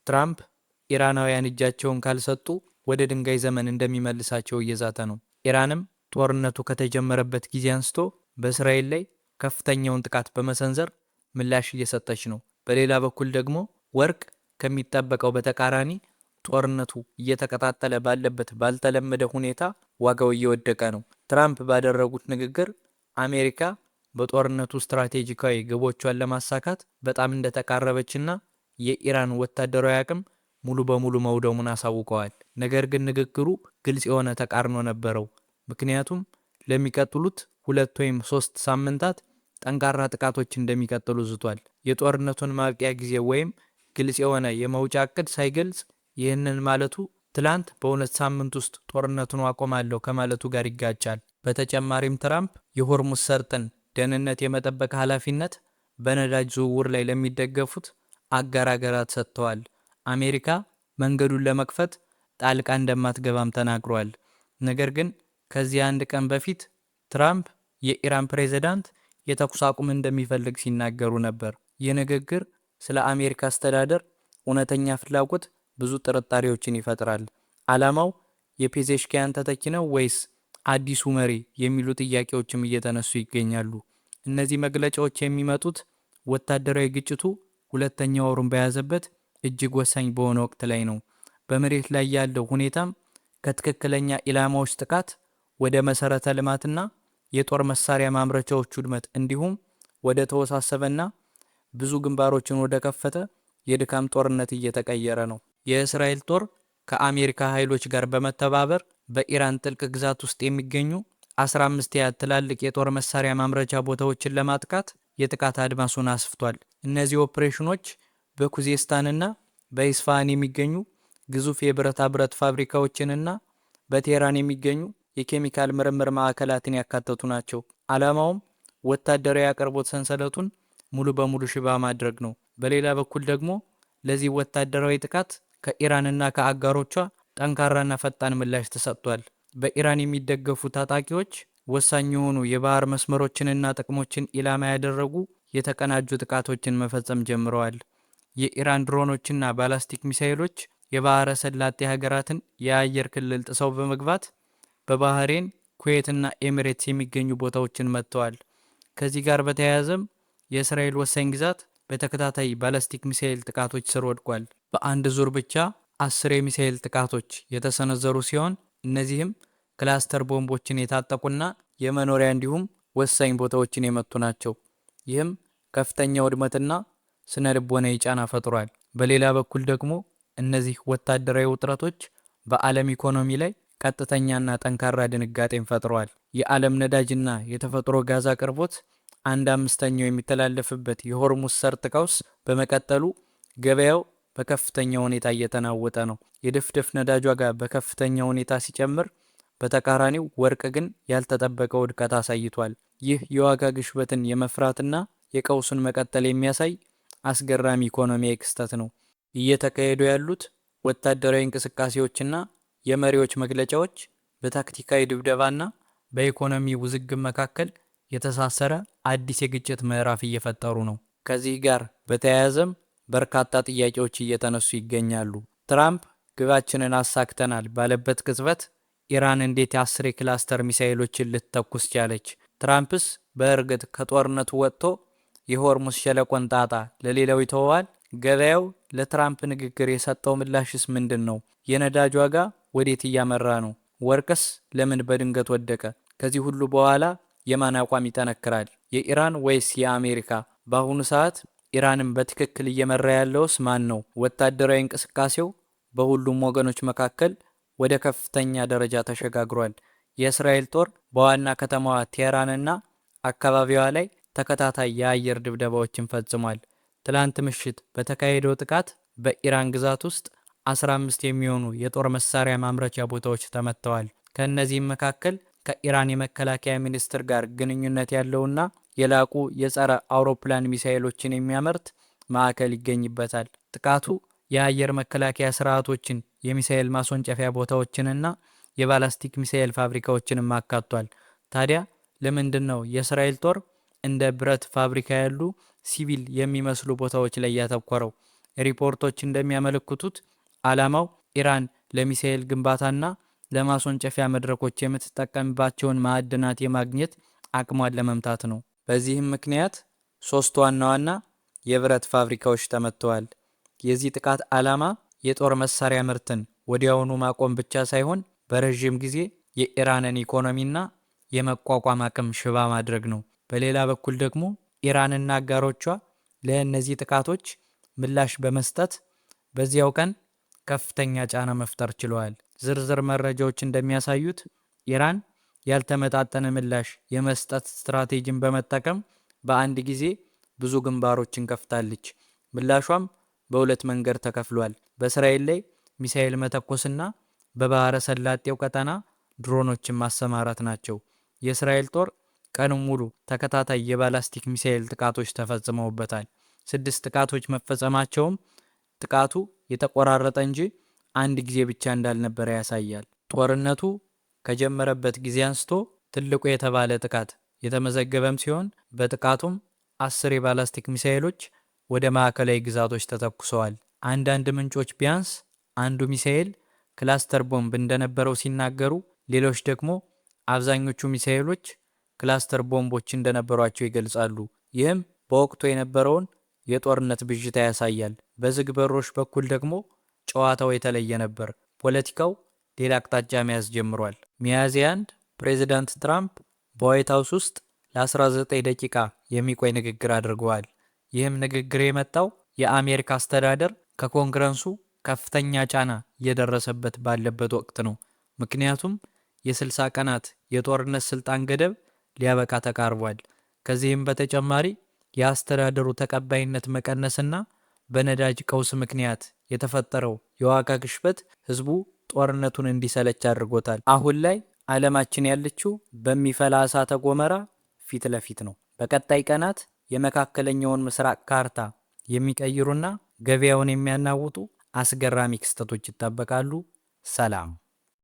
ትራምፕ ኢራናውያን እጃቸውን ካልሰጡ ወደ ድንጋይ ዘመን እንደሚመልሳቸው እየዛተ ነው። ኢራንም ጦርነቱ ከተጀመረበት ጊዜ አንስቶ በእስራኤል ላይ ከፍተኛውን ጥቃት በመሰንዘር ምላሽ እየሰጠች ነው። በሌላ በኩል ደግሞ ወርቅ ከሚጠበቀው በተቃራኒ ጦርነቱ እየተቀጣጠለ ባለበት ባልተለመደ ሁኔታ ዋጋው እየወደቀ ነው። ትራምፕ ባደረጉት ንግግር አሜሪካ በጦርነቱ ስትራቴጂካዊ ግቦቿን ለማሳካት በጣም እንደተቃረበችና የኢራን ወታደራዊ አቅም ሙሉ በሙሉ መውደሙን አሳውቀዋል። ነገር ግን ንግግሩ ግልጽ የሆነ ተቃርኖ ነበረው። ምክንያቱም ለሚቀጥሉት 2 ወይም 3 ሳምንታት ጠንካራ ጥቃቶች እንደሚቀጥሉ ዝቷል። የጦርነቱን ማብቂያ ጊዜ ወይም ግልጽ የሆነ የመውጫ እቅድ ሳይገልጽ ይህንን ማለቱ ትላንት በ2 ሳምንት ውስጥ ጦርነቱን አቆማለሁ ከማለቱ ጋር ይጋጫል። በተጨማሪም ትራምፕ የሆርሙዝ ሰርጥን ደህንነት የመጠበቅ ኃላፊነት በነዳጅ ዝውውር ላይ ለሚደገፉት አጋር ሀገራት ሰጥተዋል። አሜሪካ መንገዱን ለመክፈት ጣልቃ እንደማትገባም ተናግሯል። ነገር ግን ከዚህ አንድ ቀን በፊት ትራምፕ የኢራን ፕሬዝዳንት የተኩስ አቁም እንደሚፈልግ ሲናገሩ ነበር። ይህ ንግግር ስለ አሜሪካ አስተዳደር እውነተኛ ፍላጎት ብዙ ጥርጣሬዎችን ይፈጥራል። ዓላማው የፔዜሽኪያን ተተኪ ነው ወይስ አዲሱ መሪ የሚሉ ጥያቄዎችም እየተነሱ ይገኛሉ። እነዚህ መግለጫዎች የሚመጡት ወታደራዊ ግጭቱ 2ኛ ወሩን በያዘበት እጅግ ወሳኝ በሆነ ወቅት ላይ ነው። በመሬት ላይ ያለው ሁኔታም ከትክክለኛ ኢላማዎች ጥቃት ወደ መሰረተ ልማትና የጦር መሳሪያ ማምረቻዎች ውድመት እንዲሁም ወደ ተወሳሰበና ብዙ ግንባሮችን ወደ ከፈተ የድካም ጦርነት እየተቀየረ ነው። የእስራኤል ጦር ከአሜሪካ ኃይሎች ጋር በመተባበር በኢራን ጥልቅ ግዛት ውስጥ የሚገኙ 15 ያህል ትላልቅ የጦር መሳሪያ ማምረቻ ቦታዎችን ለማጥቃት የጥቃት አድማሱን አስፍቷል። እነዚህ ኦፕሬሽኖች በኩዜስታንና በኢስፋሃን የሚገኙ ግዙፍ የብረታ ብረት ፋብሪካዎችንና በቴህራን የሚገኙ የኬሚካል ምርምር ማዕከላትን ያካተቱ ናቸው። ዓላማውም ወታደራዊ አቅርቦት ሰንሰለቱን ሙሉ በሙሉ ሽባ ማድረግ ነው። በሌላ በኩል ደግሞ ለዚህ ወታደራዊ ጥቃት ከኢራንና ከአጋሮቿ ጠንካራና ፈጣን ምላሽ ተሰጥቷል። በኢራን የሚደገፉ ታጣቂዎች ወሳኝ የሆኑ የባህር መስመሮችንና ጥቅሞችን ኢላማ ያደረጉ የተቀናጁ ጥቃቶችን መፈጸም ጀምረዋል። የኢራን ድሮኖችና ባላስቲክ ሚሳይሎች የባህረ ሰላጤ ሀገራትን የአየር ክልል ጥሰው በመግባት በባህሬን፣ ኩዌትና ኤሚሬትስ የሚገኙ ቦታዎችን መጥተዋል። ከዚህ ጋር በተያያዘም የእስራኤል ወሳኝ ግዛት በተከታታይ ባላስቲክ ሚሳይል ጥቃቶች ስር ወድቋል። በአንድ ዙር ብቻ 10 የሚሳይል ጥቃቶች የተሰነዘሩ ሲሆን እነዚህም ክላስተር ቦምቦችን የታጠቁና የመኖሪያ እንዲሁም ወሳኝ ቦታዎችን የመቱ ናቸው። ይህም ከፍተኛ ውድመትና ስነ ልቦናዊ ጫና ፈጥሯል። በሌላ በኩል ደግሞ እነዚህ ወታደራዊ ውጥረቶች በዓለም ኢኮኖሚ ላይ ቀጥተኛና ጠንካራ ድንጋጤን ፈጥረዋል። የዓለም ነዳጅና የተፈጥሮ ጋዝ አቅርቦት 1/5 የሚተላለፍበት የሆርሙዝ ሰርጥ ቀውስ በመቀጠሉ ገበያው በከፍተኛ ሁኔታ እየተናወጠ ነው። የድፍድፍ ነዳጅ ዋጋ በከፍተኛ ሁኔታ ሲጨምር፣ በተቃራኒው ወርቅ ግን ያልተጠበቀ ውድቀት አሳይቷል። ይህ የዋጋ ግሽበትን የመፍራትና የቀውሱን መቀጠል የሚያሳይ አስገራሚ ኢኮኖሚያዊ ክስተት ነው። እየተካሄዱ ያሉት ወታደራዊ እንቅስቃሴዎችና የመሪዎች መግለጫዎች በታክቲካዊ ድብደባና በኢኮኖሚ ውዝግብ መካከል የተሳሰረ አዲስ የግጭት ምዕራፍ እየፈጠሩ ነው። ከዚህ ጋር በተያያዘም በርካታ ጥያቄዎች እየተነሱ ይገኛሉ። ትራምፕ ግባችንን አሳክተናል ባለበት ቅጽበት ኢራን እንዴት 10 የክላስተር ሚሳኤሎችን ልትተኩስ ቻለች? ትራምፕስ በእርግጥ ከጦርነቱ ወጥቶ የሆርሙዝ ሸለቆን ጣጣ ለሌላው ይተወዋል? ገበያው ለትራምፕ ንግግር የሰጠው ምላሽስ ምንድን ነው? የነዳጅ ዋጋ ወዴት እያመራ ነው? ወርቅስ ለምን በድንገት ወደቀ? ከዚህ ሁሉ በኋላ የማን አቋም ይጠነክራል? የኢራን ወይስ የአሜሪካ? በአሁኑ ሰዓት ኢራንን በትክክል እየመራ ያለውስ ማን ነው? ወታደራዊ እንቅስቃሴው በሁሉም ወገኖች መካከል ወደ ከፍተኛ ደረጃ ተሸጋግሯል። የእስራኤል ጦር በዋና ከተማዋ ቴህራንና አካባቢዋ ላይ ተከታታይ የአየር ድብደባዎችን ፈጽሟል። ትላንት ምሽት በተካሄደው ጥቃት በኢራን ግዛት ውስጥ 15 የሚሆኑ የጦር መሳሪያ ማምረቻ ቦታዎች ተመተዋል። ከእነዚህም መካከል ከኢራን የመከላከያ ሚኒስቴር ጋር ግንኙነት ያለውና የላቁ የጸረ አውሮፕላን ሚሳኤሎችን የሚያመርት ማዕከል ይገኝበታል። ጥቃቱ የአየር መከላከያ ስርዓቶችን፣ የሚሳኤል ማስወንጨፊያ ቦታዎችንና የባላስቲክ ሚሳኤል ፋብሪካዎችንም አካቷል። ታዲያ ለምንድን ነው የእስራኤል ጦር እንደ ብረት ፋብሪካ ያሉ ሲቪል የሚመስሉ ቦታዎች ላይ ያተኮረው? ሪፖርቶች እንደሚያመለክቱት ዓላማው ኢራን ለሚሳኤል ግንባታና ለማስወንጨፊያ መድረኮች የምትጠቀምባቸውን ማዕድናት የማግኘት አቅሟን ለመምታት ነው። በዚህም ምክንያት 3 ዋና ዋና የብረት ፋብሪካዎች ተመትተዋል። የዚህ ጥቃት ዓላማ የጦር መሳሪያ ምርትን ወዲያውኑ ማቆም ብቻ ሳይሆን በረዥም ጊዜ የኢራንን ኢኮኖሚና የመቋቋም አቅም ሽባ ማድረግ ነው። በሌላ በኩል ደግሞ ኢራንና አጋሮቿ ለእነዚህ ጥቃቶች ምላሽ በመስጠት በዚያው ቀን ከፍተኛ ጫና መፍጠር ችለዋል። ዝርዝር መረጃዎች እንደሚያሳዩት ኢራን ያልተመጣጠነ ምላሽ የመስጠት ስትራቴጂን በመጠቀም በአንድ ጊዜ ብዙ ግንባሮችን ከፍታለች። ምላሿም በሁለት መንገድ ተከፍሏል። በእስራኤል ላይ ሚሳኤል መተኮስና በባህረ ሰላጤው ቀጠና ድሮኖችን ማሰማራት ናቸው። የእስራኤል ጦር ቀኑን ሙሉ ተከታታይ የባላስቲክ ሚሳኤል ጥቃቶች ተፈጽመውበታል። 6 ጥቃቶች መፈጸማቸውም ጥቃቱ የተቆራረጠ እንጂ አንድ ጊዜ ብቻ እንዳልነበረ ያሳያል። ጦርነቱ ከጀመረበት ጊዜ አንስቶ ትልቁ የተባለ ጥቃት የተመዘገበም ሲሆን በጥቃቱም 10 የባላስቲክ ሚሳኤሎች ወደ ማዕከላዊ ግዛቶች ተተኩሰዋል። አንዳንድ ምንጮች ቢያንስ አንዱ ሚሳኤል ክላስተር ቦምብ እንደነበረው ሲናገሩ፣ ሌሎች ደግሞ አብዛኞቹ ሚሳኤሎች ክላስተር ቦምቦች እንደነበሯቸው ይገልጻሉ። ይህም በወቅቱ የነበረውን የጦርነት ብዥታ ያሳያል። በዝግ በሮች በኩል ደግሞ ጨዋታው የተለየ ነበር። ፖለቲካው ሌላ አቅጣጫ መያዝ ጀምሯል። ሚያዝያ 1 ፕሬዚዳንት ትራምፕ በዋይት ሃውስ ውስጥ ለ19 ደቂቃ የሚቆይ ንግግር አድርገዋል። ይህም ንግግር የመጣው የአሜሪካ አስተዳደር ከኮንግረሱ ከፍተኛ ጫና እየደረሰበት ባለበት ወቅት ነው። ምክንያቱም የ60 ቀናት የጦርነት ስልጣን ገደብ ሊያበቃ ተቃርቧል። ከዚህም በተጨማሪ የአስተዳደሩ ተቀባይነት መቀነስና በነዳጅ ቀውስ ምክንያት የተፈጠረው የዋጋ ግሽበት ህዝቡ ጦርነቱን እንዲሰለች አድርጎታል። አሁን ላይ ዓለማችን ያለችው በሚፈላ እሳተ ገሞራ ፊት ለፊት ነው። በቀጣይ ቀናት የመካከለኛውን ምስራቅ ካርታ የሚቀይሩና ገበያውን የሚያናውጡ አስገራሚ ክስተቶች ይጠበቃሉ። ሰላም።